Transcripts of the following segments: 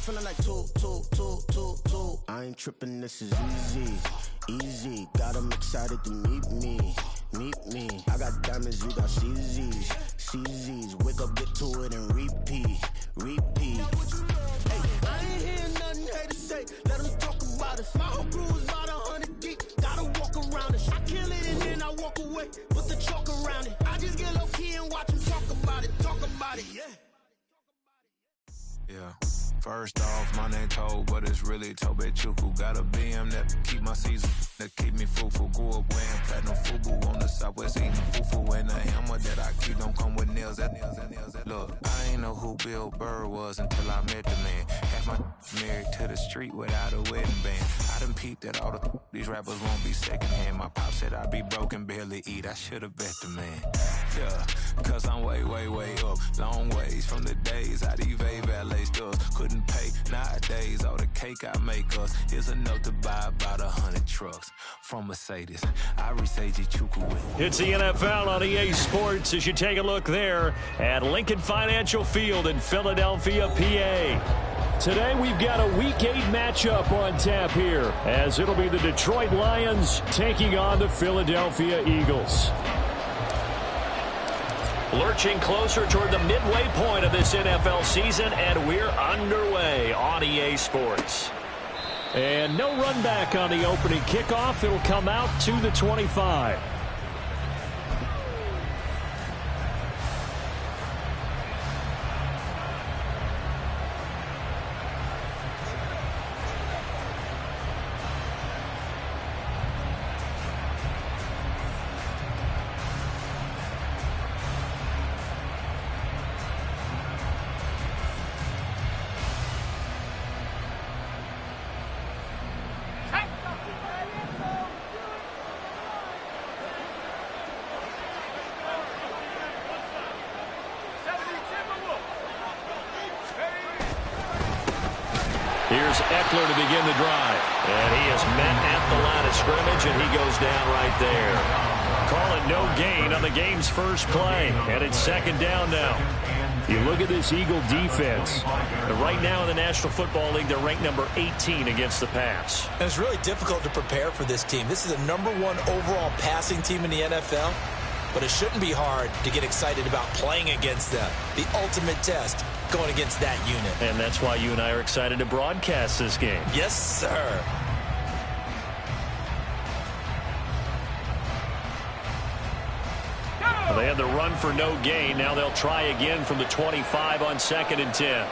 feeling like two. I ain't tripping, this is easy. Got them excited to meet me. I got diamonds, you got CZs. Wake up, get to it, and repeat. Hey, I ain't hearing nothing haters say. Let them talk about us. My whole crew is about 100 deep. Gotta walk around it. I kill it and then I walk away. Put the chalk around it. I just get low key and watch them talk about it. Yeah. First off, my name Tobe, but it's really Tobe Chuku. Got a BM that keep my season, that keep me fruitful. Grew up wearing platinum FUBU on the southwest, eating fufu. And a hammer that I keep don't come with nails. Look, I ain't know who Bill Burr was until I met the man. Half my married to the street without a wedding band. I done peeped that all these rappers won't be secondhand. My pop said I'd be broken, barely eat. I should've bet the man. Yeah, cause I'm way up. Long ways from the days I evade valet stores. Couldn't pay nowadays. All the cake I make us is enough to buy about 100 trucks from Mercedes. I resage Chuku. It's the NFL on EA Sports as you take a look there at Lincoln Financial Field in Philadelphia, PA. Today we've got a Week 8 matchup on tap here as it'll be the Detroit Lions taking on the Philadelphia Eagles. Lurching closer toward the midway point of this NFL season, and we're underway on EA Sports. And no run back on the opening kickoff. It'll come out to the 25. Here's Eckler to begin the drive. And he is met at the line of scrimmage, and he goes down right there. Call it no gain on the game's first play. And it's second down now. You look at this Eagle defense. Right now in the National Football League, they're ranked number 18 against the pass. And it's really difficult to prepare for this team. This is the #1 overall passing team in the NFL. But it shouldn't be hard to get excited about playing against them. The ultimate test, going against that unit. And that's why you and I are excited to broadcast this game. Yes, sir. Well, they had the run for no gain. Now they'll try again from the 25 on 2nd and 10.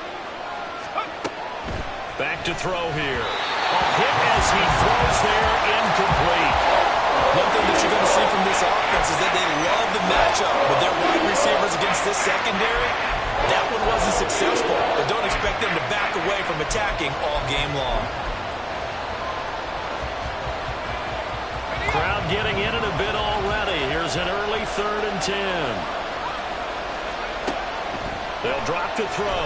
Back to throw here. A hit as he throws there, incomplete. One thing that you're going to see from this offense is that they love the matchup with their wide receivers against this secondary. That one wasn't successful, but don't expect them to back away from attacking all game long. Crowd getting in it a bit already. Here's an early 3rd and 10. They'll drop to throw.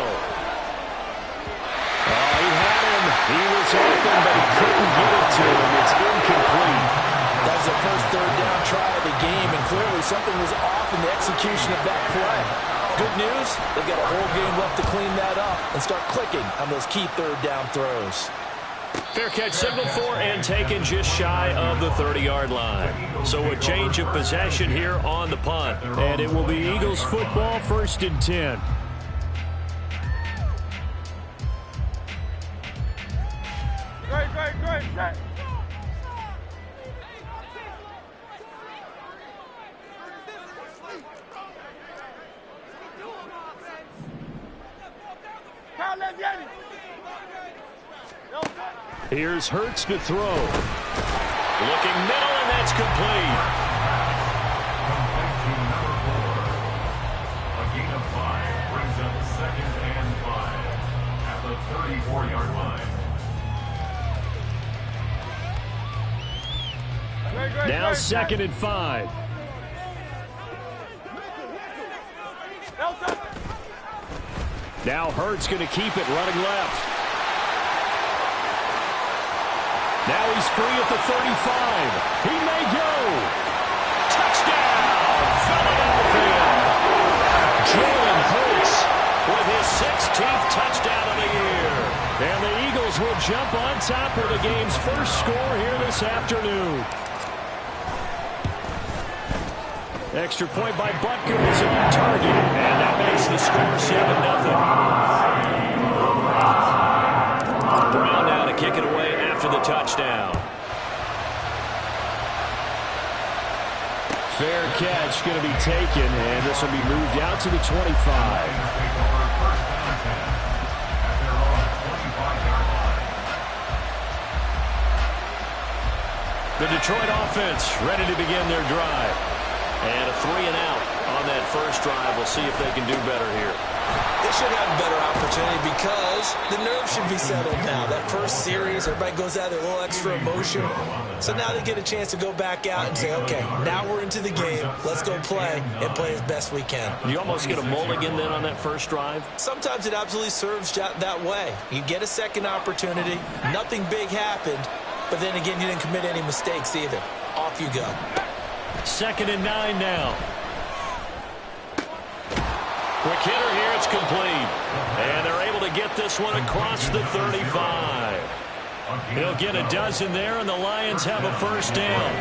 Oh, he had him. He was open, but he couldn't get it to him. It's incomplete. That was the first 3rd down try of the game, and clearly something was off in the execution of that play. Good news, they've got a whole game left to clean that up and start clicking on those key 3rd down throws. Fair catch signaled for and taken just shy of the 30-yard line. So a change of possession here on the punt. And it will be Eagles football, 1st and 10. Great. Here's Hurts to throw. Looking middle, and that's complete. A gain of 5 brings up 2nd and 5 at the 34-yard line. Now 2nd and 5. Now Hurts going to keep it running left. Now he's free at the 35. He may go. Touchdown, Philadelphia. Jalen Hurts with his 16th touchdown of the year. And the Eagles will jump on top of the game's first score here this afternoon. Extra point by Butker is on target. And that makes the score 7-0. Brown now to kick it away after the touchdown. Fair catch going to be taken, and this will be moved out to the 25. The Detroit offense ready to begin their drive. And a 3-and-out on that first drive. We'll see if they can do better here. They should have a better opportunity because the nerves should be settled now. That first series, everybody goes out there, a little extra emotion. So now they get a chance to go back out and say, okay, now we're into the game. Let's go play and play as best we can. You almost get a mulligan then on that first drive? Sometimes it absolutely serves that way. You get a second opportunity. Nothing big happened. But then again, you didn't commit any mistakes either. Off you go. 2nd and 9 now. Quick hitter here, it's complete. And they're able to get this one across the 35. He'll get a dozen there, and the Lions have a first down.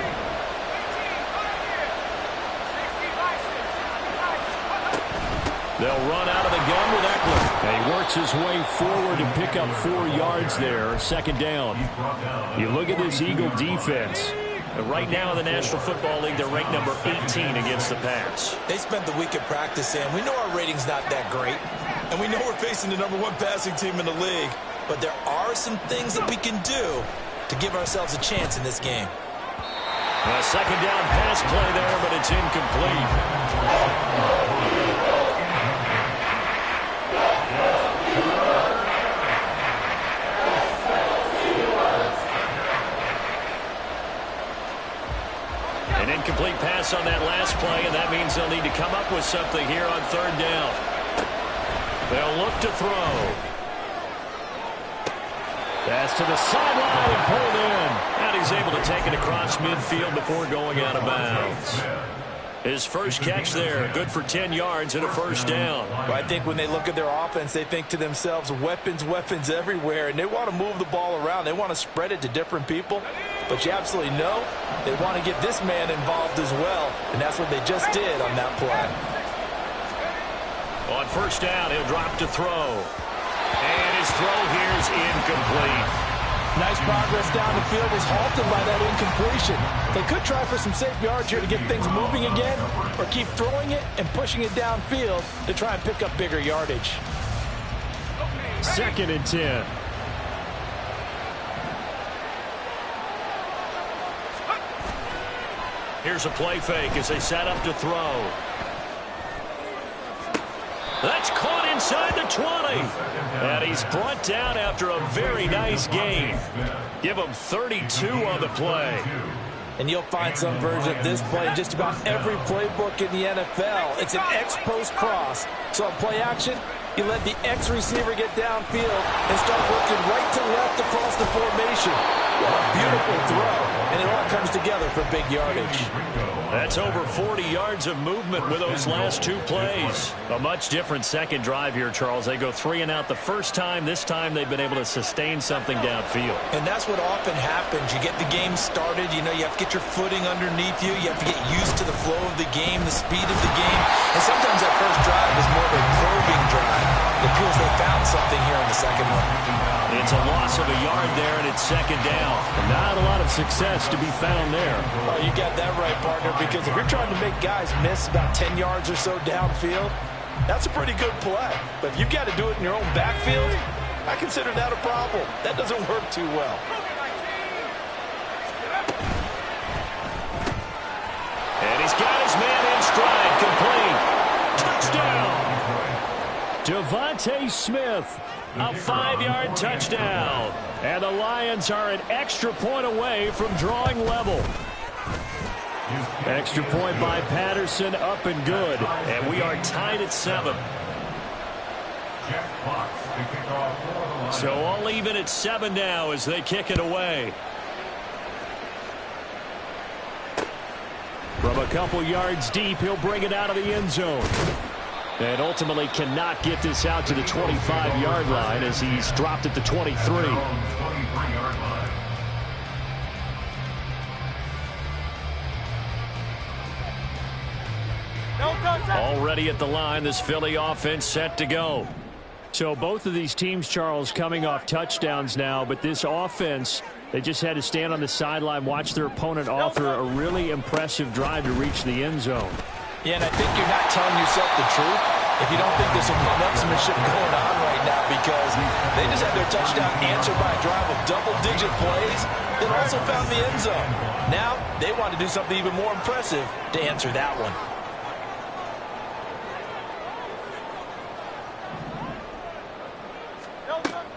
They'll run out of the gun with Eckler. And he works his way forward to pick up 4 yards there. 2nd down. You look at this Eagle defense. Right now in the National Football League, they're ranked number 18 against the pass. They spent the week at practice, and we know our rating's not that great. And we know we're facing the number 1 passing team in the league. But there are some things that we can do to give ourselves a chance in this game. A 2nd down pass play there, but it's incomplete. An incomplete pass on that last play, and that means they'll need to come up with something here on 3rd down. They'll look to throw. Pass to the sideline and pulled in. And he's able to take it across midfield before going out of bounds. His first catch there, good for 10 yards and a first down. Well, I think when they look at their offense, they think to themselves, weapons, weapons everywhere, and they want to move the ball around. They want to spread it to different people. But you absolutely know they want to get this man involved as well, and that's what they just did on that play. On first down, he'll drop to throw. And his throw here is incomplete. Nice progress down the field, was halted by that incompletion. They could try for some safe yards here to get things moving again, or keep throwing it and pushing it downfield to try and pick up bigger yardage. 2nd and 10. Here's a play fake as they set up to throw. That's caught inside the 20. And he's brought down after a very nice gain. Give him 32 on the play. And you'll find some version of this play in just about every playbook in the NFL. It's an X-post cross. So on play action, you let the X receiver get downfield and start working right to left across the formation. What a beautiful throw. And it all comes together for big yardage. That's over 40 yards of movement with those last 2 plays. A much different second drive here, Charles. They go 3 and out the first time. This time they've been able to sustain something downfield. And that's what often happens. You get the game started. You know, you have to get your footing underneath you. You have to get used to the flow of the game, the speed of the game. And sometimes that first drive is more of a probing drive. It appears they found something here in the second one. It's a loss of a yard there, and it's 2nd down. Not a lot of success to be found there. Well, you got that right, partner, because if you're trying to make guys miss about 10 yards or so downfield, that's a pretty good play. But if you've got to do it in your own backfield, I consider that a problem. That doesn't work too well. And he's got his man in stride, complete. Touchdown. Devontae Smith, a 5-yard touchdown. And the Lions are an extra point away from drawing level. Extra point by Patterson, up and good. And we are tied at 7. So all even at 7 now as they kick it away. From a couple yards deep, he'll bring it out of the end zone. And ultimately cannot get this out to the 25-yard line as he's dropped at the 23. 23-yard line. Already at the line, this Philly offense set to go. So both of these teams, Charles, coming off touchdowns now, but this offense, they just had to stand on the sideline, watch their opponent offer a really impressive drive to reach the end zone. Yeah, and I think you're not telling yourself the truth if you don't think there's some one-upsmanship going on right now, because they just had their touchdown answered by a drive of double-digit plays, then also found the end zone. Now they want to do something even more impressive to answer that one.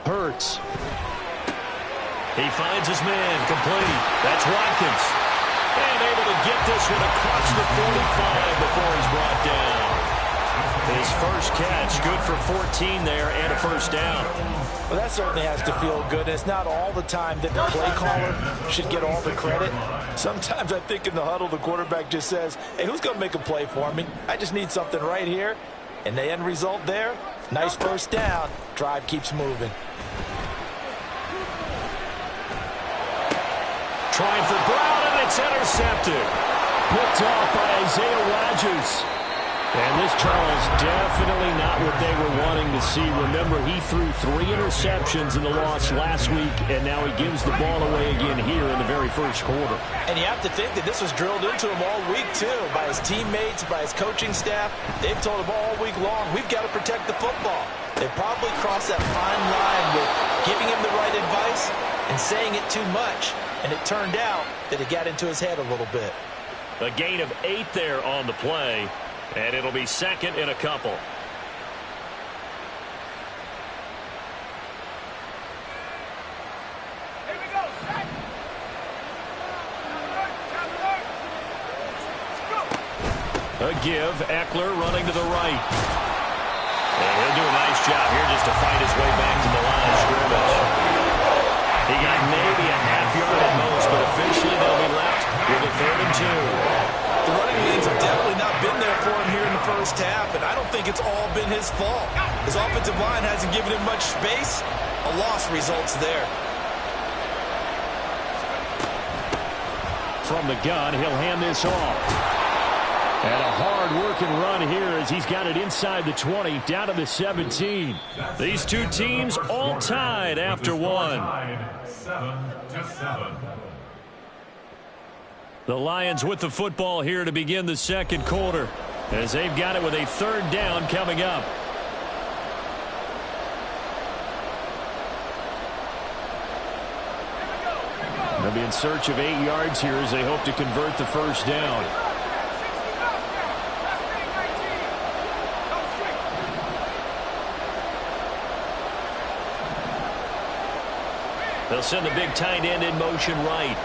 Hurts. He finds his man, complete. That's Watkins. And able to get this one across the 45 before he's brought down. His first catch, good for 14 there and a first down. Well, that certainly has to feel good. It's not all the time that the play caller should get all the credit. Sometimes I think in the huddle, the quarterback just says, hey, who's going to make a play for me? I just need something right here. And the end result there, nice first down. Drive keeps moving. Trying for Brown, and it's intercepted. Picked off by Isaiah Rodgers. And this, Charles, definitely not what they were wanting to see. Remember, he threw 3 interceptions in the loss last week, and now he gives the ball away again here in the very first quarter. And you have to think that this was drilled into him all week, too, by his teammates, by his coaching staff. They've told him all week long, we've got to protect the football. They probably crossed that fine line with giving him the right advice and saying it too much. And it turned out that it got into his head a little bit. A gain of 8 there on the play, and it'll be second in a couple. Here we go, set. A give, Eckler running to the right. And he'll do a nice job here just to fight his way back to the line of scrimmage. He got maybe a half yard at most, but officially they'll be left with a 3rd and 2. The running lanes have definitely not been there for him here in the first half, and I don't think it's all been his fault. His offensive line hasn't given him much space. A loss results there. From the gun, he'll hand this off. And a hard-working run here as he's got it inside the 20, down to the 17. These two teams all tied after one. 7-7. The Lions with the football here to begin the second quarter, as they've got it with a 3rd down coming up. They'll be in search of 8 yards here as they hope to convert the first down. They'll send the big tight end in motion right.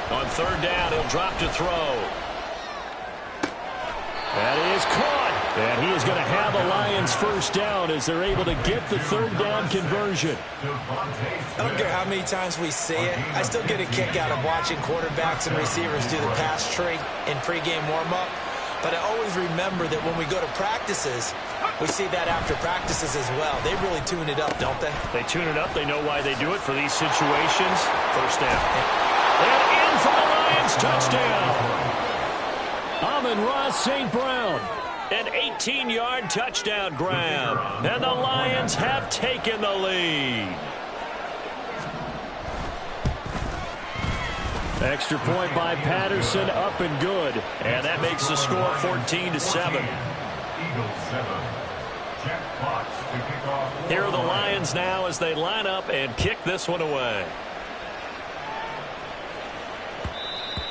On 3rd down, he'll drop to throw. That is caught. And he is going to have a Lions first down as they're able to get the 3rd down conversion. I don't care how many times we see it. I still get a kick out of watching quarterbacks and receivers do the pass tree in pregame warm-up. But I always remember that when we go to practices, we see that after practices as well. They really tune it up, don't they? They tune it up. They know why they do it for these situations. First down. And in for the Lions touchdown. Amon-Ra St. Brown. An 18-yard touchdown grab. And the Lions have taken the lead. Extra point by Patterson, up and good. And that makes the score 14-7. Eagles 7. Jack Fox to kick off. Here are the Lions now as they line up and kick this one away.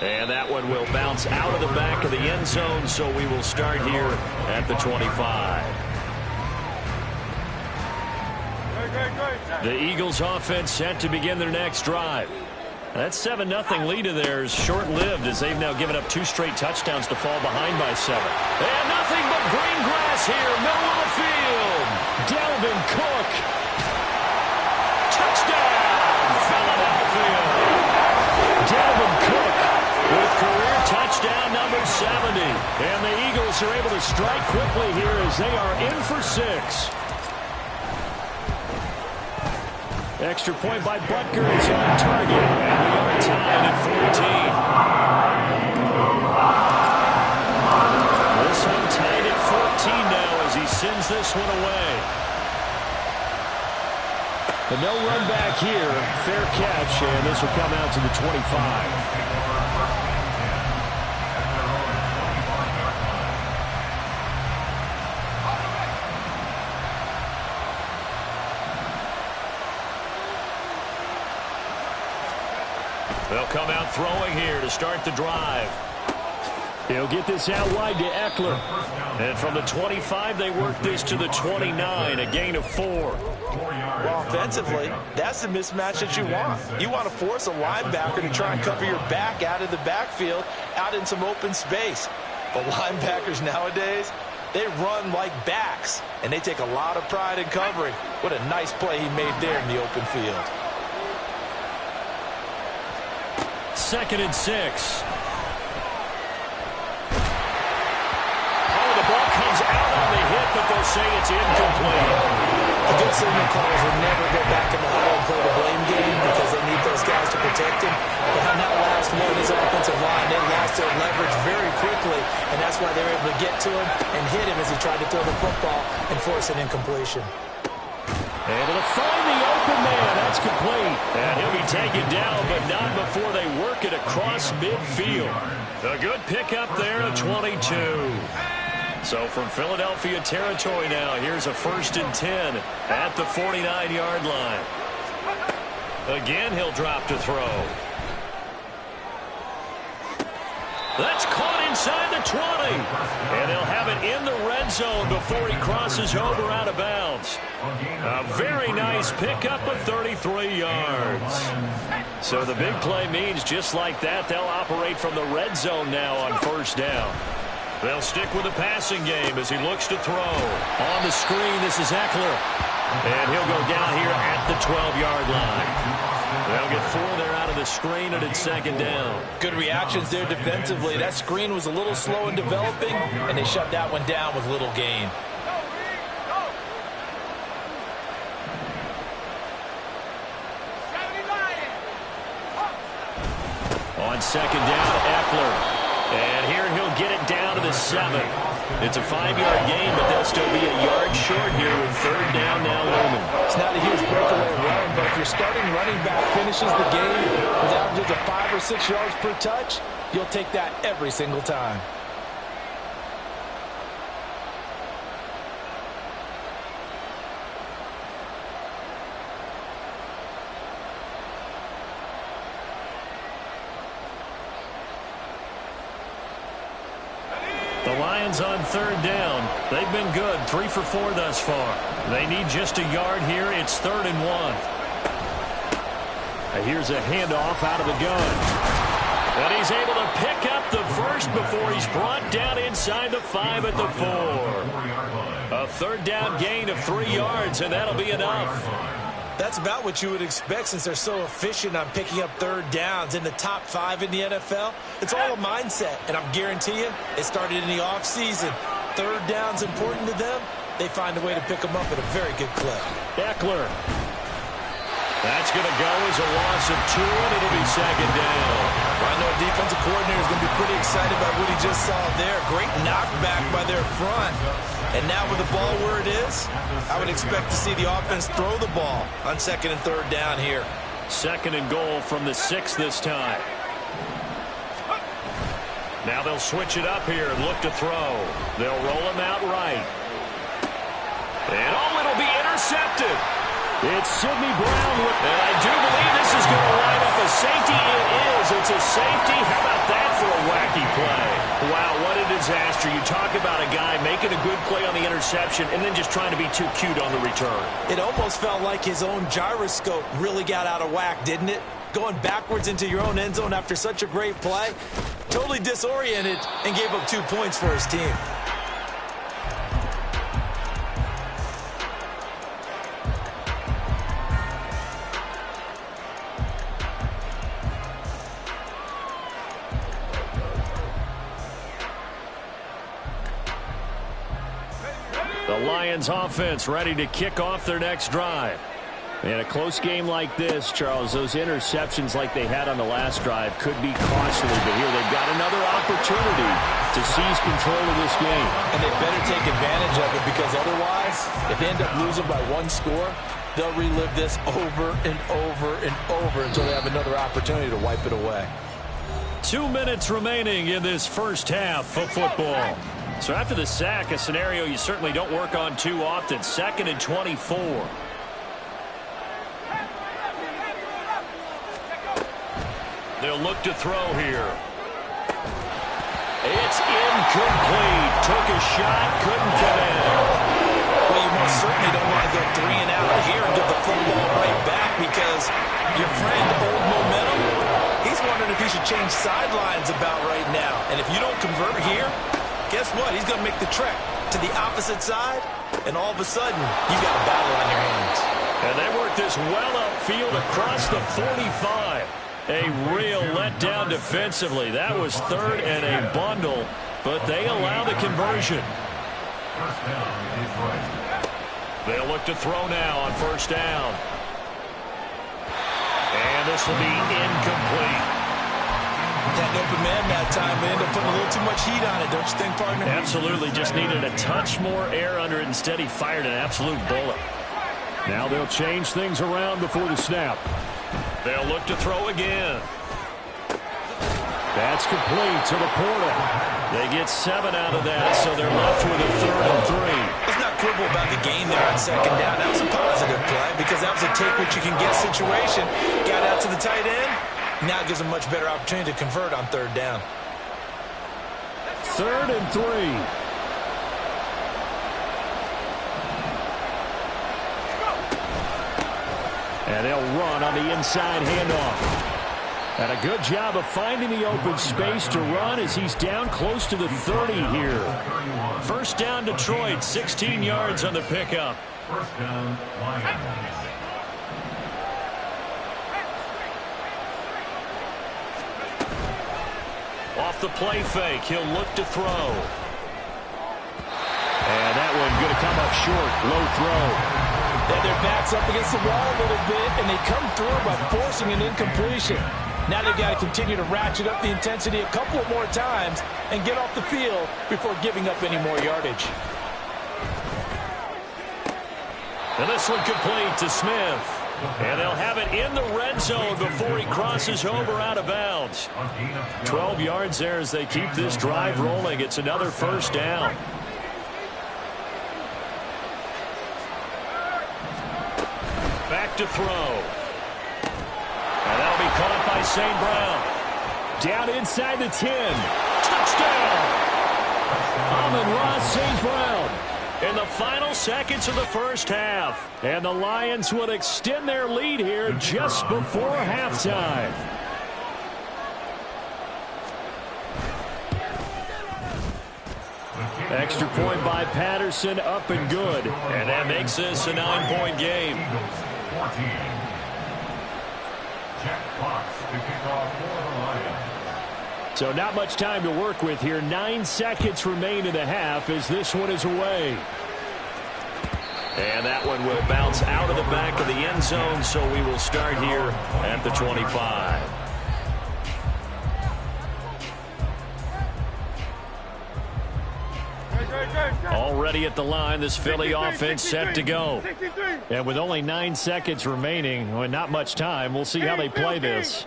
And that one will bounce out of the back of the end zone, so we will start here at the 25. The Eagles offense set to begin their next drive. That 7-0 lead of theirs short-lived as they've now given up 2 straight touchdowns to fall behind by 7. And nothing but green grass here, middle of the field. Dalvin Cook. Touchdown, Philadelphia. Dalvin Cook with career touchdown number 6. 70. And the Eagles are able to strike quickly here as they are in for 6. Extra point by Butker is on target. And we are tied at 14. This one tied at 14 now as he sends this one away. But no run back here. Fair catch, and this will come out to the 25. They'll come out throwing here to start the drive. He'll get this out wide to Eckler. And from the 25, they work this to the 29, a gain of 4. Well, offensively, that's the mismatch that you want. You want to force a linebacker to try and cover your back out of the backfield, out in some open space. But linebackers nowadays, they run like backs, and they take a lot of pride in covering. What a nice play he made there in the open field. 2nd and 6. Ball comes out on the hit, but they'll say it's incomplete. The good signal callers will never go back in the huddle and play the blame game because they need those guys to protect him. But on that last one, his offensive line, they lost their leverage very quickly, and that's why they were able to get to him and hit him as he tried to throw the football and force an incompletion. Able to find the open man. That's complete. And he'll be taken down, but not before they work it across midfield. A good pickup there at 22. So from Philadelphia territory now, here's a 1st and 10 at the 49-yard line. Again, he'll drop to throw. That's caught inside the 20. And they'll have it in the red zone before he crosses over out of bounds. A very nice pickup of 33 yards. So the big play means just like that, they'll operate from the red zone now on 1st down. They'll stick with the passing game as he looks to throw. On the screen, this is Eckler. And he'll go down here at the 12-yard line. They'll get 4 there out of the screen, and it's 2nd down. Good reactions there defensively. That screen was a little slow in developing, and they shut that one down with little gain. On 2nd down, Eckler. And here he'll get it down to the 7. It's a 5-yard gain, but they'll still be a yard short here with 3rd down now looming. It's not a huge breakaway run, but if your starting running back finishes the game with averages of 5 or 6 yards per touch, you'll take that every single time. The Lions on 3rd down. They've been good, 3 for 4 thus far. They need just a yard here. It's 3rd and 1. Here's a handoff out of the gun. And he's able to pick up the first before he's brought down inside the 5 at the 4. A 3rd down gain of 3 yards, and that'll be enough. That's about what you would expect since they're so efficient on picking up 3rd downs in the top 5 in the NFL. It's all a mindset, and I'm guarantee you it started in the offseason. 3rd down's important to them. They find a way to pick them up at a very good clip. Eckler. That's going to go as a loss of 2, and it'll be 2nd down. I know a defensive coordinator is going to be pretty excited about what he just saw there. Great knockback by their front. And now with the ball where it is, I would expect to see the offense throw the ball on 2nd and 3rd down here. 2nd and goal from the 6 this time. Now they'll switch it up here and look to throw. They'll roll him out right. And it'll be intercepted. It's Sidney Brown. And I do believe this is going to line up a safety. It is. It's a safety. How about that for a wacky play? Wow, what a disaster. You talk about a guy making a good play on the interception and then just trying to be too cute on the return. It almost felt like his own gyroscope really got out of whack, didn't it? Going backwards into your own end zone after such a great play. Totally disoriented and gave up 2 points for his team. Lions offense ready to kick off their next drive. In a close game like this, Charles, those interceptions like they had on the last drive could be costly. But here they've got another opportunity to seize control of this game. And they better take advantage of it, because otherwise, if they end up losing by one score, they'll relive this over and over and over until they have another opportunity to wipe it away. 2 minutes remaining in this first half of football. So after the sack, a scenario you certainly don't work on too often. 2nd and 24. They'll look to throw here. It's incomplete. Took a shot, couldn't get in. Well, you most certainly don't want to go 3 and out here and give the football right back, because your friend, Old Momentum, he's wondering if he should change sidelines about right now. And if you don't convert here, guess what? He's going to make the trek to the opposite side, and all of a sudden, you got a battle on your hands. And they work this well upfield across the 45. A real letdown defensively. That was 3rd and a bundle, but they allow the conversion. First down, Detroit. They'll look to throw now on 1st down. And this will be incomplete. That open man that time, they end up putting a little too much heat on it, don't you think, partner? Absolutely. Just needed a touch more air under it. Instead, he fired an absolute bullet. Now they'll change things around before the snap. They'll look to throw again. That's complete to Laporta. They get 7 out of that, so they're left with a 3rd and 3. Let's not quibble about the gain there on 2nd down. That was a positive play, because that was a take-what-you-can-get situation. Got out to the tight end. Now it gives them much better opportunity to convert on 3rd down. 3rd and 3. And they'll run on the inside handoff. And a good job of finding the open space to run as he's down close to the 30 here. 1st down, Detroit, 16 yards on the pickup. First down, Lions. Off the play fake, he'll look to throw. And that one going to come up short, low throw. And their backs up against the wall a little bit, and they come through by forcing an incompletion. Now they've got to continue to ratchet up the intensity a couple of more times and get off the field before giving up any more yardage. And this one complete to Smith. And they'll have it in the red zone before he crosses over out of bounds. 12 yards there as they keep this drive rolling. It's another 1st down. Back to throw. And that'll be caught by St. Brown. Down inside the 10. Touchdown! Amon-Ra St. Brown in the final seconds of the first half. And the Lions would extend their lead here just before halftime. Extra point by Patterson, up and good. And that makes this a 9-point game. 14. Jack Fox to kick off for the Lions. So not much time to work with here. 9 seconds remain in the half as this one is away. And that one will bounce out of the back of the end zone, so we will start here at the 25. Already at the line, this Philly offense set to go. And with only 9 seconds remaining, well, not much time, we'll see how they play this.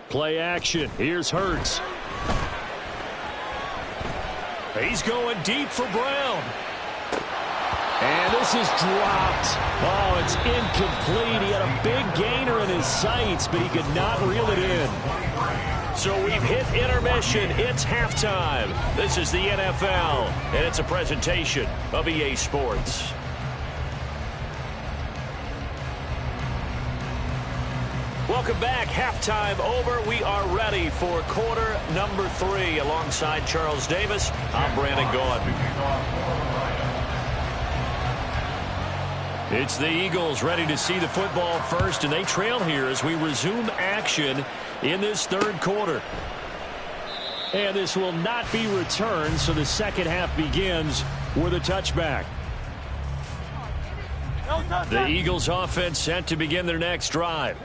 Play action. Here's Hurts. He's going deep for Brown. And this is dropped. Oh, it's incomplete. He had a big gainer in his sights, but he could not reel it in. So we've hit intermission. It's halftime. This is the NFL, and it's a presentation of EA Sports. Welcome back. Halftime over. We are ready for quarter number 3. Alongside Charles Davis, I'm Brandon Gaudin. It's the Eagles ready to see the football first, and they trail here as we resume action in this third quarter. And this will not be returned, so the second half begins with a touchback. The Eagles offense set to begin their next drive.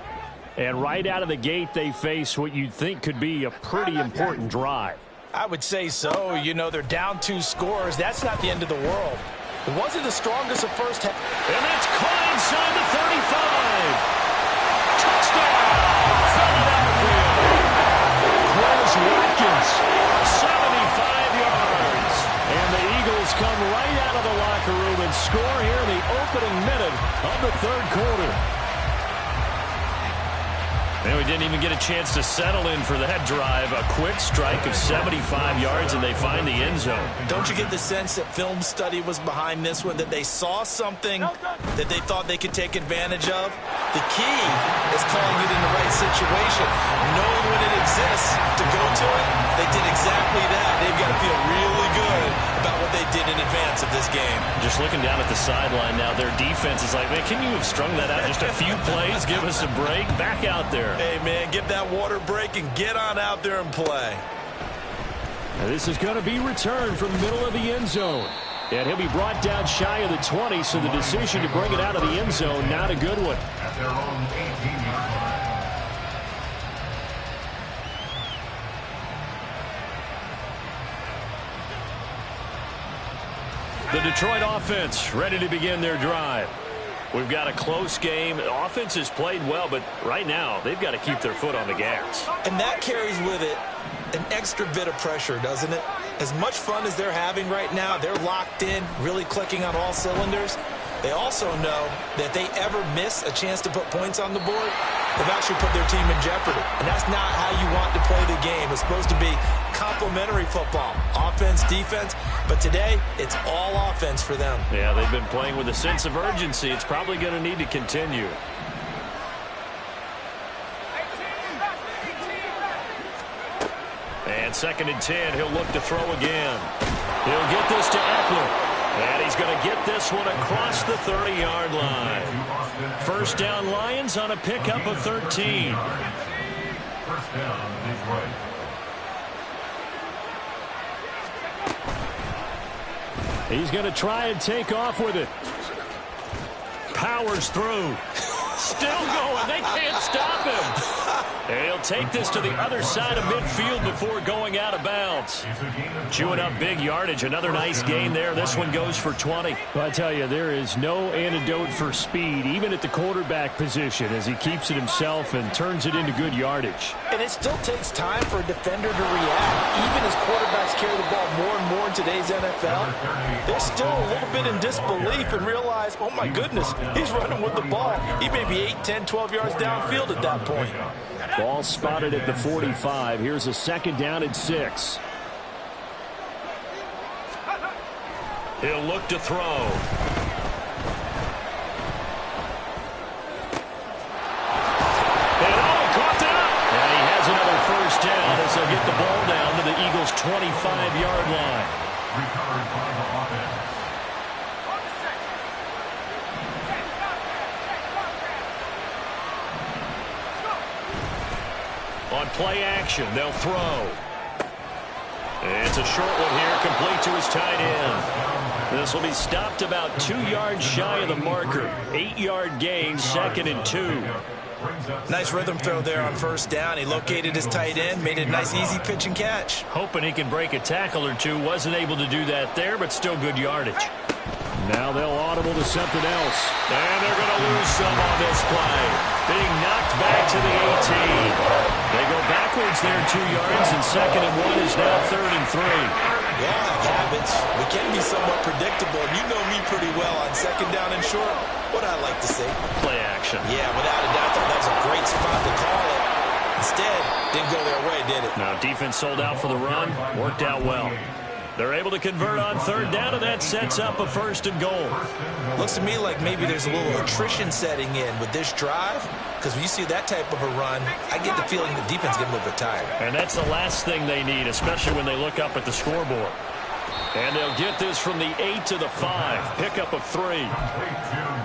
And right out of the gate, they face what you'd think could be a pretty important drive. I would say so. You know, they're down 2 scores. That's not the end of the world. It wasn't the strongest of first half. And that's caught inside the 35. Touchdown, Philadelphia. Quez Watkins, 75 yards. And the Eagles come right out of the locker room and score here in the opening minute of the third quarter. And we didn't even get a chance to settle in for that drive. A quick strike of 75 yards, and they find the end zone. Don't you get the sense that film study was behind this one, that they saw something that they thought they could take advantage of? The key is calling it in the right situation. Knowing when it exists to go to it, they did exactly that. They've got to feel really good about what they did in advance of this game. Just looking down at the sideline now, their defense is like, man, can you have strung that out just a few plays? Give us a break. Back out there. Hey, man, give that water break and get on out there and play. Now this is going to be returned from the middle of the end zone. And he'll be brought down shy of the 20, so the decision to bring it out of the end zone, not a good one. At their own 18-yard line. The Detroit offense ready to begin their drive. We've got a close game. The offense has played well, but right now they've got to keep their foot on the gas. And that carries with it an extra bit of pressure, doesn't it? As much fun as they're having right now, they're locked in, really clicking on all cylinders. They also know that if they ever miss a chance to put points on the board, they've actually put their team in jeopardy. And that's not how you want to play the game. It's supposed to be complementary football, offense, defense. But today, it's all offense for them. Yeah, they've been playing with a sense of urgency. It's probably going to need to continue. And 2nd and 10, he'll look to throw again. He'll get this to Eckler. And he's going to get this one across the 30-yard line. First down, Lions on a pickup of 13. First down, Detroit. He's going to try and take off with it. Powers through. Still going. They can't stop him. And he'll take this to the other side of midfield before going out of bounds. Chewing up big yardage. Another nice gain there. This one goes for 20. Well, I tell you, there is no antidote for speed, even at the quarterback position, as he keeps it himself and turns it into good yardage. And it still takes time for a defender to react. Even as quarterbacks carry the ball more and more in today's NFL, they're still a little bit in disbelief and realize, oh my goodness, he's running with the ball. He may be 8, 10, 12 yards downfield at that point. Ball spotted at the 45. Here's a 2nd down and 6. He'll look to throw. And caught that. And he has another first down as they'll get the ball down to the Eagles' 25-yard line. Recovered by the offense. On play action, they'll throw. It's a short one here, complete to his tight end. This will be stopped about 2 yards shy of the marker. 8-yard gain, 2nd and 2. Nice rhythm throw there on first down. He located his tight end, made it a nice easy pitch and catch. Hoping he can break a tackle or two. Wasn't able to do that there, but still good yardage. Now they'll audible to something else. And they're going to lose some on this play. Being knocked back to the 18. They go backwards there 2 yards, and 2nd and 1 is now 3rd and 3. We all have habits. We can be somewhat predictable. And you know me pretty well on 2nd down and short. What I like to say? Play action. Yeah, without a doubt, that was a great spot to call it. Instead, didn't go their way, did it? Now, defense sold out for the run. Worked out well. They're able to convert on 3rd down, and that sets up a 1st and goal. Looks to me like maybe there's a little attrition setting in with this drive, because when you see that type of a run, I get the feeling the defense getting a little bit tired. And that's the last thing they need, especially when they look up at the scoreboard. And they'll get this from the 8 to the 5. Pickup of 3.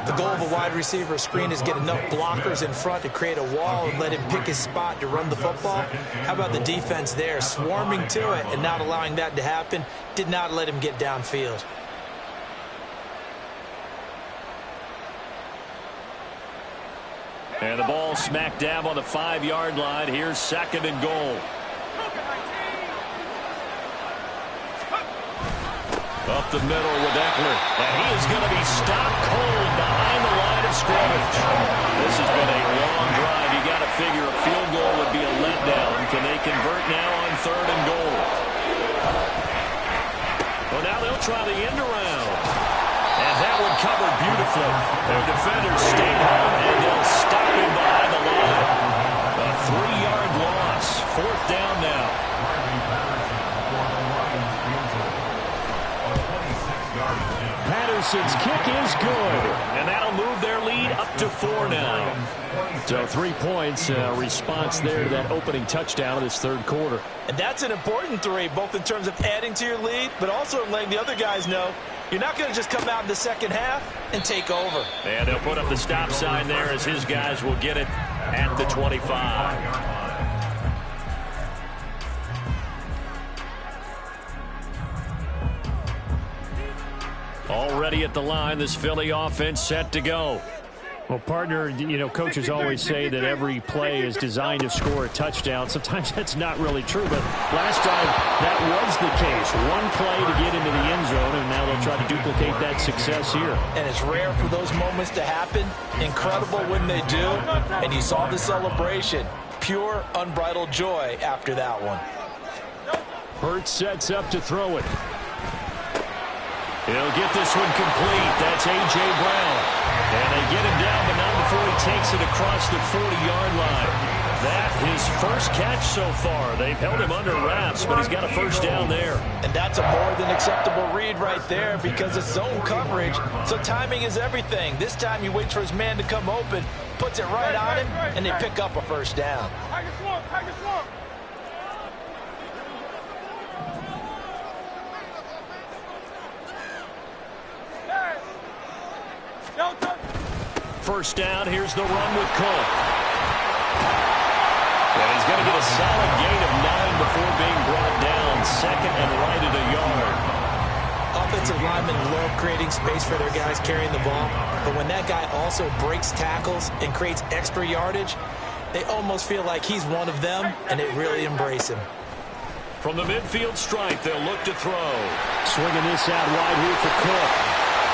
The goal of a wide receiver screen is get enough blockers in front to create a wall and let him pick his spot to run the football. How about the defense there, swarming to it and not allowing that to happen? Did not let him get downfield. And the ball smack dab on the 5-yard line. Here's 2nd and goal. Up the middle with Eckler. And he is going to be stopped cold behind the line of scrimmage. This has been a long drive. You got to figure a field goal would be a letdown. Can they convert now on 3rd and goal? Well, now they'll try the end around. And that one covered beautifully. Their defenders stayed home, and they'll stop him behind the line. A 3-yard loss. 4th down now. Patterson's kick is good, and that'll move their lead up to 4 now. So 3 points, response there to that opening touchdown of this 3rd quarter. And that's an important 3, both in terms of adding to your lead, but also in letting the other guys know you're not going to just come out in the second half and take over. And they'll put up the stop sign there as his guys will get it at the 25. Already at the line, this Philly offense set to go. Well, partner, you know, coaches always say that every play is designed to score a touchdown. Sometimes that's not really true, but last drive, that was the case. One play to get into the end zone, and now they'll try to duplicate that success here. And it's rare for those moments to happen. Incredible when they do. And you saw the celebration. Pure, unbridled joy after that one. Hurts sets up to throw it. He'll get this one complete. That's A.J. Brown. And they get him down, but not before he takes it across the 40-yard line. That his first catch so far. They've held him under wraps, but he's got a first down there. And that's a more than acceptable read right there because it's zone coverage, so timing is everything. This time he waits for his man to come open, puts it right on him, and they pick up a first down. First down, here's the run with Cook. And he's going to get a solid gain of 9 before being brought down. 2nd and right at a yard. Offensive linemen love creating space for their guys carrying the ball, but when that guy also breaks tackles and creates extra yardage, they almost feel like he's one of them, and they really embrace him. From the midfield stripe, they'll look to throw. Swinging this out wide here for Cook.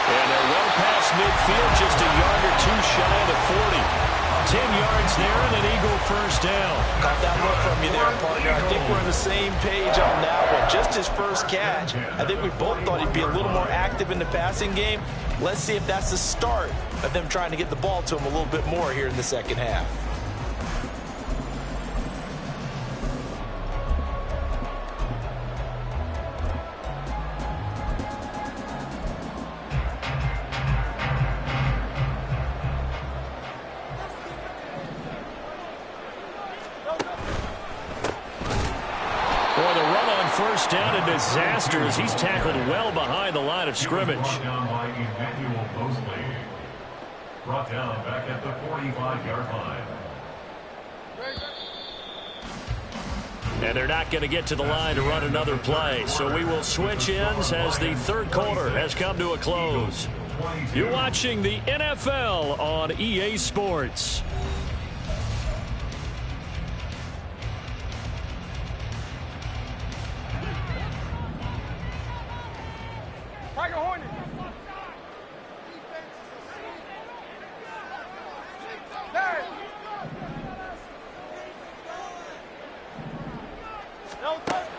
And they're well past midfield, just a yard or 2 shy of the 40. 10 yards there and an Eagle first down. Caught that look from you there, partner. I think we're on the same page on that one. Just his first catch. I think we both thought he'd be a little more active in the passing game. Let's see if that's the start of them trying to get the ball to him a little bit more here in the second half. First down, a disaster as he's tackled well behind the line of scrimmage. Brought down by Emmanuel Mosley. Brought down back at the 45-yard line. And they're not going to get to the line to run another play. So we will switch ends as the 3rd quarter has come to a close. You're watching the NFL on EA Sports.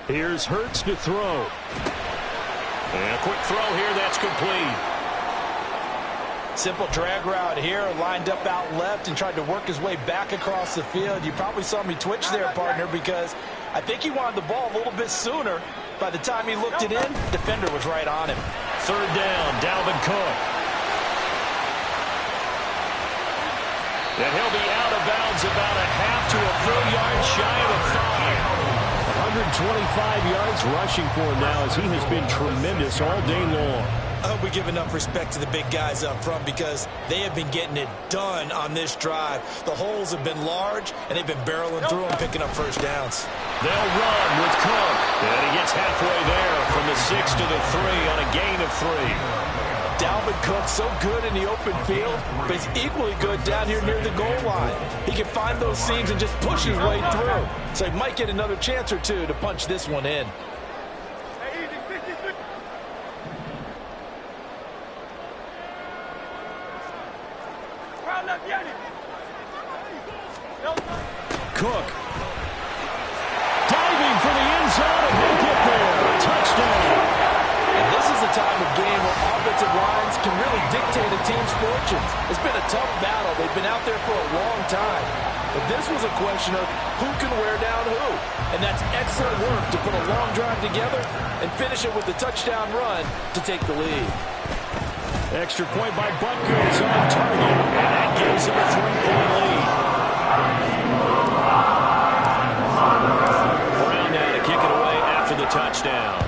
Here's Hurts to throw. And a quick throw here, that's complete. Simple drag route here, lined up out left and tried to work his way back across the field. You probably saw me twitch there, partner, because I think he wanted the ball a little bit sooner. By the time he looked it in, the defender was right on him. 3rd down, Dalvin Cook. And he'll be out of bounds about a half to a full yard shy of the 5. 125 yards rushing for him now, as he has been tremendous all day long. I hope we give enough respect to the big guys up front, because they have been getting it done on this drive. The holes have been large, and they've been barreling through them, picking up first downs. They'll run with Cook. And he gets halfway there from the 6 to the 3 on a gain of 3. Dalvin Cook, so good in the open field, but he's equally good down here near the goal line. He can find those seams and just push his way through. So he might get another chance or two to punch this one in. Cook diving for the end zone, and he'll get there. Touchdown. And this is a time of game where offensive lines can really dictate a team's fortunes. It's been a tough battle. They've been out there for a long time. But this was a question of who can wear down who. And that's excellent work to put a long drive together and finish it with a touchdown run to take the lead. Extra point by Butker is on target, and that gives him a 3-point lead. Brown now to kick it away after the touchdown.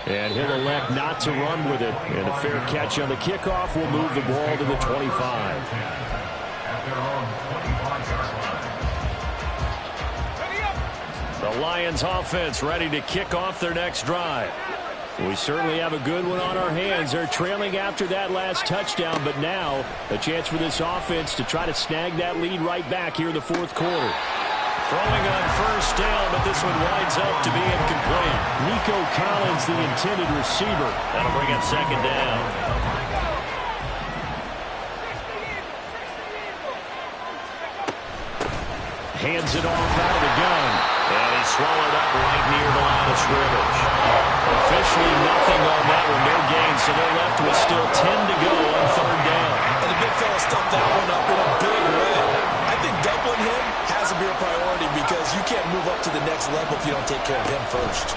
And he'll elect not to run with it. And a fair catch on the kickoff will move the ball to the 25. The Lions offense ready to kick off their next drive. We certainly have a good one on our hands. They're trailing after that last touchdown, but now a chance for this offense to try to snag that lead right back here in the fourth quarter. Throwing on first down, but this one winds up to be incomplete. Nico Collins, the intended receiver. That'll bring up second down. Hands it off out of the gun. And he's swallowed up right near the line of scrimmage. Officially nothing on that one, no gain, so they're left with still 10 to go on third down. And the big fella stuffed that one up in a big way. I think doubling him has to be a priority, because you can't move up to the next level if you don't take care of him first.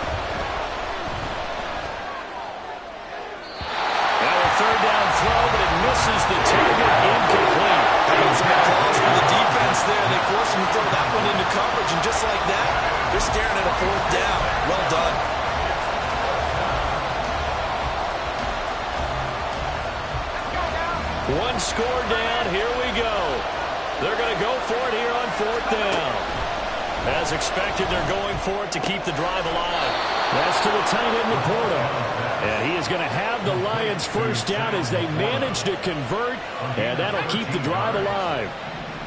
Now a third down throw, but it misses the target, incomplete. Having some applause from the defense there. They forced him to throw that one into coverage, and just like that, they're staring at a fourth down. Well done. One score down, here we go. They're going to go for it here on fourth down. As expected, they're going for it to keep the drive alive. That's to the tight end, Laporta. And he is going to have the Lions first down as they manage to convert, and that'll keep the drive alive.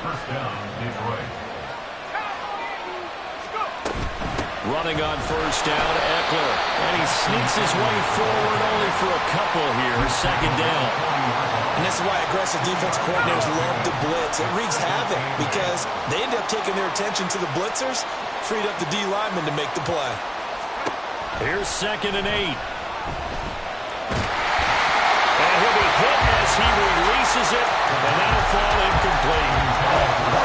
First down, Detroit. Running on first down, Eckler. And he sneaks his way forward only for a couple here. Second down. And this is why aggressive defensive coordinators love to blitz. It wreaks havoc because they end up taking their attention to the blitzers, freed up the D lineman to make the play. Here's 2nd and 8. And he'll be hit as he releases it, and that'll fall incomplete.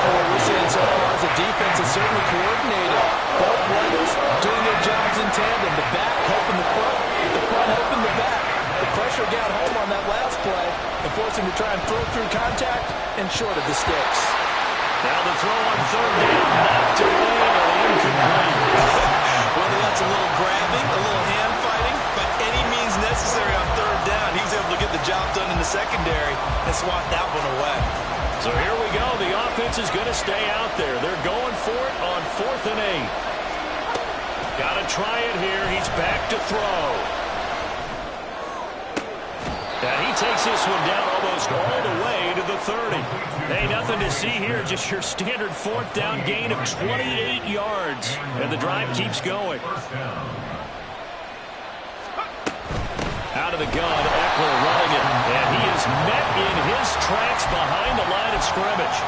What we're seeing so far is the defense is certainly coordinated. Both runners doing their jobs in tandem. The back helping the front helping the back. The pressure got home on that last play and forced him to try and throw through contact and short of the sticks. Now the throw on third down, knocked away and incomplete. Whether that's a little grabbing, a little hand fighting, by any means necessary on third down, he was able to get the job done in the secondary and swat that one away. So here we go. The offense is going to stay out there. They're going for it on 4th and 8. Got to try it here. He's back to throw. And he takes this one down almost all the way to the 30. Hey, nothing to see here. Just your standard 4th down gain of 28 yards. And the drive keeps going. Out of the gun, Eckler running it. And he is met in his tracks behind the line of scrimmage.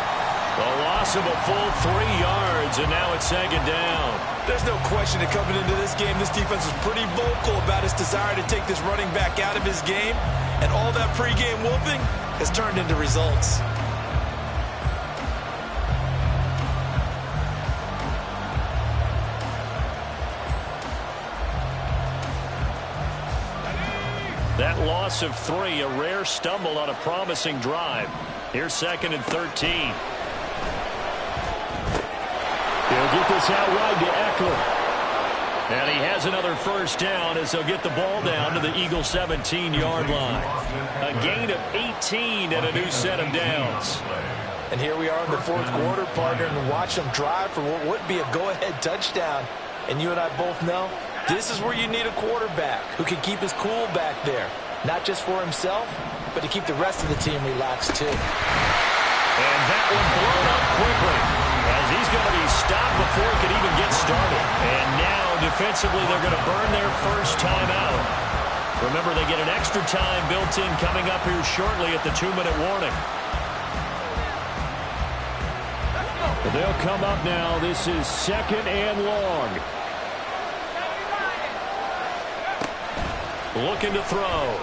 A loss of a full 3 yards, and now it's 2nd down. There's no question that coming into this game, this defense was pretty vocal about its desire to take this running back out of his game. And all that pregame whooping has turned into results. That loss of 3, a rare stumble on a promising drive. Here's 2nd and 13. They'll get this out wide to Eckler. And he has another first down as they'll get the ball down to the Eagles' 17-yard line. A gain of 18 and a new set of downs. And here we are in the fourth quarter, partner, and watch them drive for what would be a go-ahead touchdown. And you and I both know this is where you need a quarterback who can keep his cool back there. Not just for himself, but to keep the rest of the team relaxed too. And that one blown up quickly as he's going to be stopped before he can even get started. And now defensively they're going to burn their first time out. Remember, they get an extra time built in coming up here shortly at the 2-minute warning. But they'll come up now. This is 2nd and long. Looking to throw.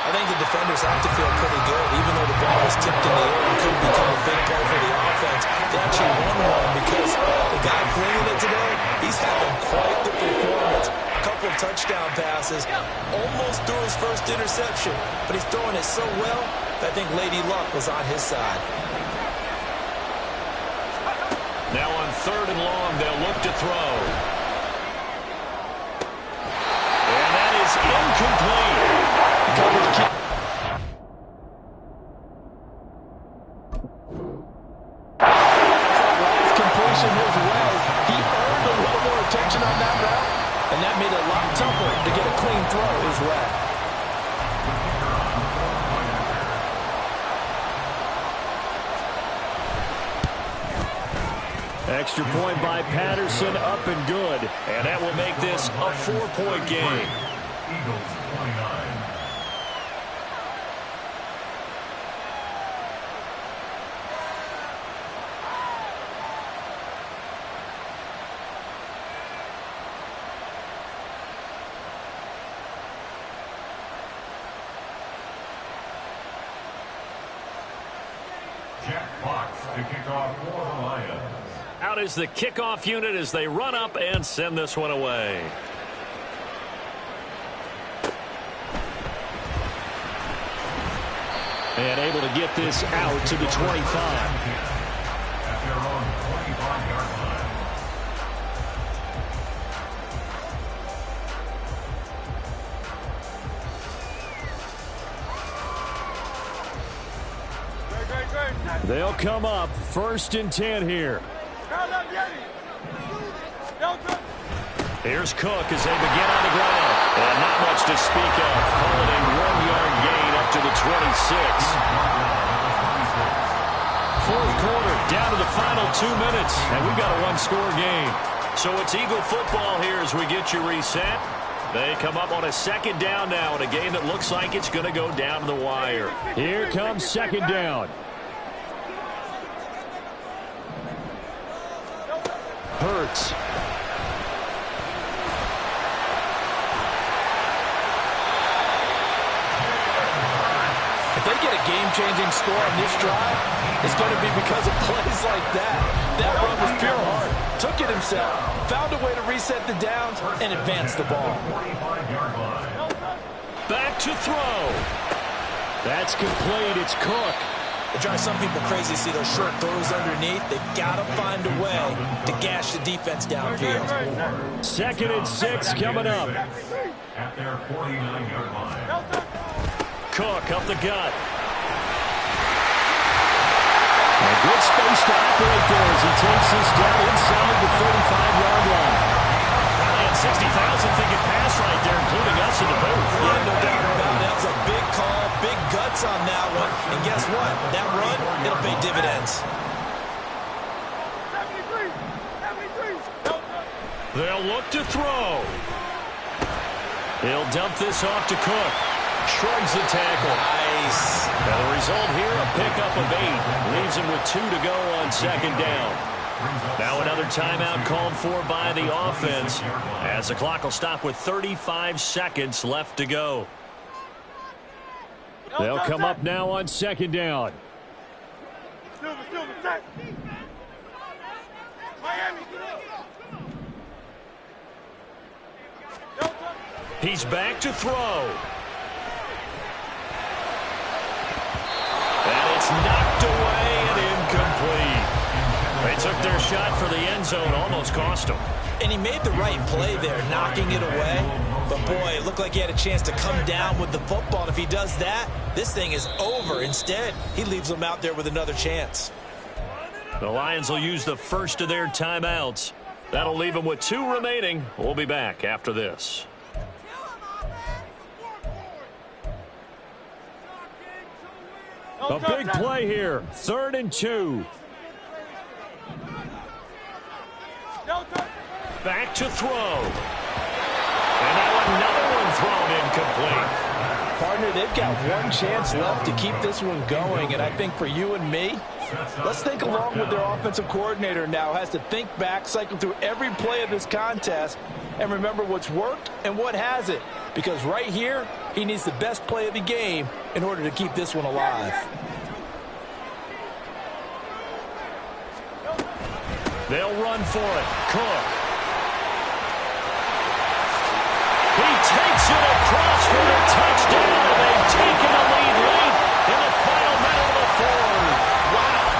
I think the defenders have to feel pretty good, even though the ball was tipped in the air and could become a big play for the offense. They actually won one because the guy flinging it today, he's having quite the performance. A couple of touchdown passes, almost threw his first interception, but he's throwing it so well that I think Lady Luck was on his side. Now on 3rd and long, they'll look to throw. And that is incomplete. Completion his way. He earned a little more attention on that route, and that made it a lot tougher to get a clean throw his way. Extra point by Patterson, up and good. And that will make this a 4-point game. Eagles 29. Jack Fox to kick off for the Lions. Out is the kickoff unit as they run up and send this one away. And able to get this out to the 25. At their own 25-yard line. They'll come up 1st and 10 here. Here's Cook as they begin on the ground. And not much to speak of. Calling a 1-yard gain up to the 26. 4th quarter, down to the final 2 minutes. And we've got a 1-score game. So it's Eagle football here as we get you reset. They come up on a 2nd down now in a game that looks like it's going to go down to the wire. Here comes 2nd down. Hurts. If they get a game-changing score on this drive, it's going to be because of plays like that. That run was pure heart. Took it himself, found a way to reset the downs, and advance the ball. Back to throw. That's complete. It's Cook. It drives some people crazy to see those short throws underneath. They've got to find a way to gash the defense downfield. 2nd and 6 coming up. At their 49-yard line. Cook up the gut. A good space to operate there as he takes this down inside the 45-yard line. And 60,000 think it pass right there, including us in the booth. Yeah, no doubt about it. That was a big call, big guts on that one. And guess what? That run, it'll pay dividends. They'll look to throw. He'll dump this off to Cook. Shrugs the tackle. Nice. Now the result here, a pickup of 8. Leaves him with 2 to go on 2nd down. Now another timeout called for by the offense as the clock will stop with 35 seconds left to go. They'll come up now on 2nd down. He's back to throw. And it's knocked away and incomplete. It's Took their shot for the end zone, almost cost them. And he made the right play there, knocking it away. But, boy, it looked like he had a chance to come down with the football. And if he does that, this thing is over. Instead, he leaves them out there with another chance. The Lions will use the first of their timeouts. That'll leave them with 2 remaining. We'll be back after this. A big play here. 3rd and 2. Back to throw. And now another one thrown incomplete. Partner, they've got one chance left to keep this one going. And I think for you and me, let's think along with their offensive coordinator now. Has to think back, cycle through every play of this contest, and remember what's worked and what hasn't. Because right here, he needs the best play of the game in order to keep this one alive. They'll run for it. Cook. He takes it across for the touchdown, and they've taken a lead late in the final minute of the 4th. Wow.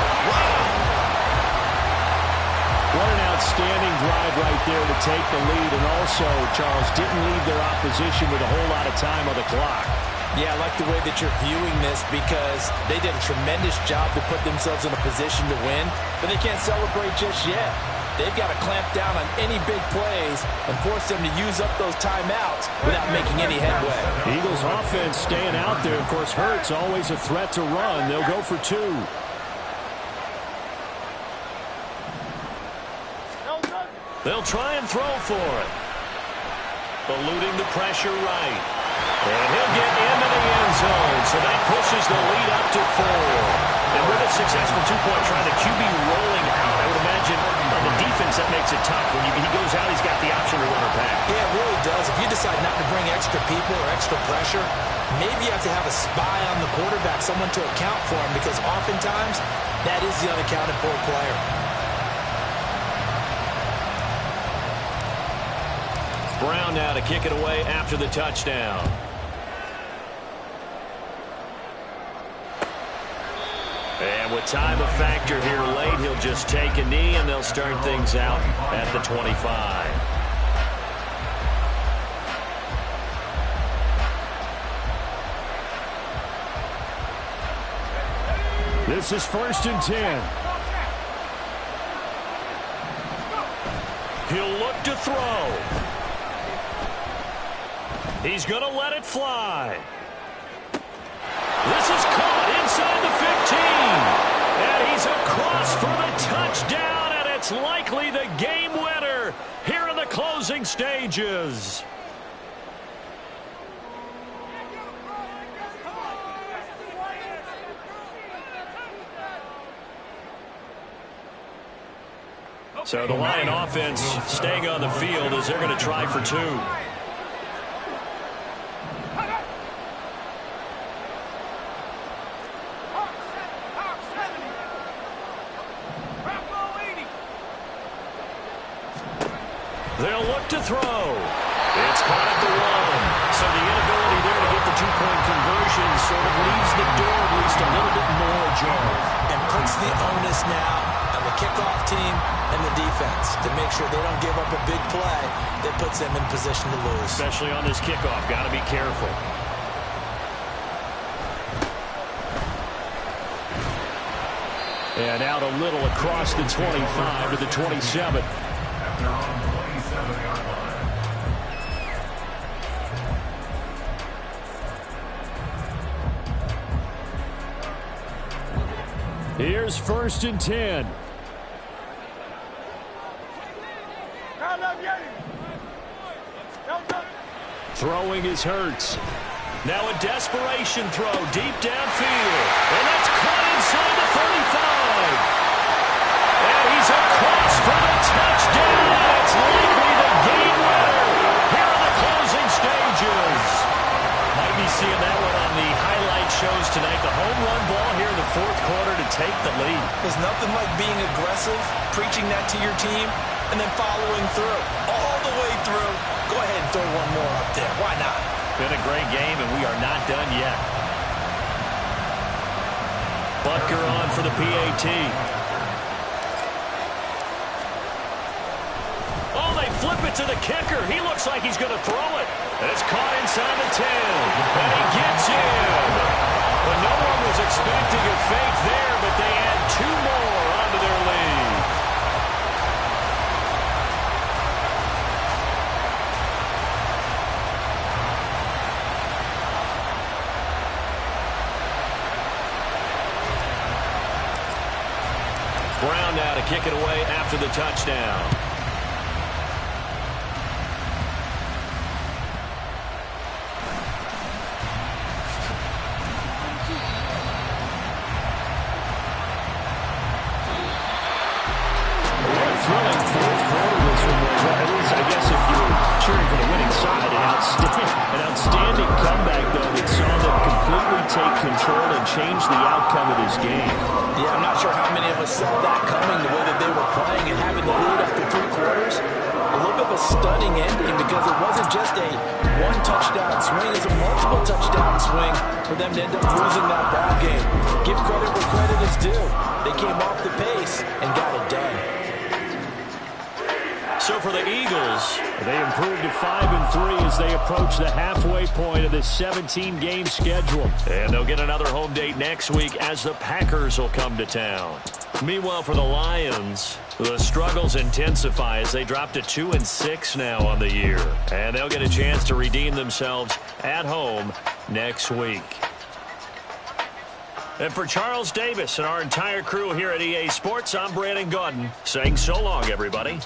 What an outstanding drive right there to take the lead. And also, Charles, didn't leave their opposition with a whole lot of time on the clock. Yeah, I like the way that you're viewing this because they did a tremendous job to put themselves in a position to win, but they can't celebrate just yet. They've got to clamp down on any big plays and force them to use up those timeouts without making any headway. Eagles offense staying out there. Of course, Hurts always a threat to run. They'll go for 2. They'll try and throw for it. Eluding the pressure right. And he'll get into the end zone, so that pushes the lead up to 4. And with a successful 2-point try, the QB rolling out. I would imagine on the defense that makes it tough. When he goes out, he's got the option to run or pass. Yeah, it really does. If you decide not to bring extra people or extra pressure, maybe you have to have a spy on the quarterback, someone to account for him, because oftentimes that is the unaccounted for player. Brown now to kick it away after the touchdown. And with time a factor here late, he'll just take a knee, and they'll start things out at the 25. This is 1st and 10. He'll look to throw. He's going to let it fly. This is caught inside the 15. And he's across for the touchdown, and it's likely the game winner here in the closing stages. So the Lion offense staying on the field as they're going to try for 2. They'll look to throw. It's caught at the 1. So the inability there to get the 2-point conversion sort of leaves the door at least a little bit more ajar. And puts the onus now on the kickoff team and the defense to make sure they don't give up a big play that puts them in position to lose. Especially on this kickoff. Got to be careful. And out a little across the 25 to the 27. Here's 1st and 10. Throwing is Hurts. Now a desperation throw deep downfield. And that's caught inside the 35. And he's across for the touchdown. It's likely the game winner here in the closing stages. Might be seeing that one on the highlight shows tonight. The home run ball here in the 4th quarter to take the lead. There's nothing like being aggressive, preaching that to your team, and then following through. All the way through. Go ahead and throw one more up there. Why not? Been a great game, and we are not done yet. Butker on for the PAT. to the kicker. He looks like he's going to throw it. And it's caught inside the 10. And he gets in. But no one was expecting a fake there, but they add 2 more onto their lead. Brown now to kick it away after the touchdown. Outstanding comeback, though, that saw them completely take control and change the outcome of this game. Yeah, I'm not sure how many of us saw that coming, the way that they were playing and having the lead after 3 quarters. A little bit of a stunning ending because it wasn't just a 1-touchdown swing. It's a multiple touchdown swing for them to end up losing that ball game. Give credit where credit is due. They came off the pace and got it done. So for the Eagles, they improved to 5-3 as they approach the halfway point of this 17-game schedule. And they'll get another home date next week as the Packers will come to town. Meanwhile, for the Lions, the struggles intensify as they drop to 2-6 now on the year. And they'll get a chance to redeem themselves at home next week. And for Charles Davis and our entire crew here at EA Sports, I'm Brandon Gaudin saying so long, everybody.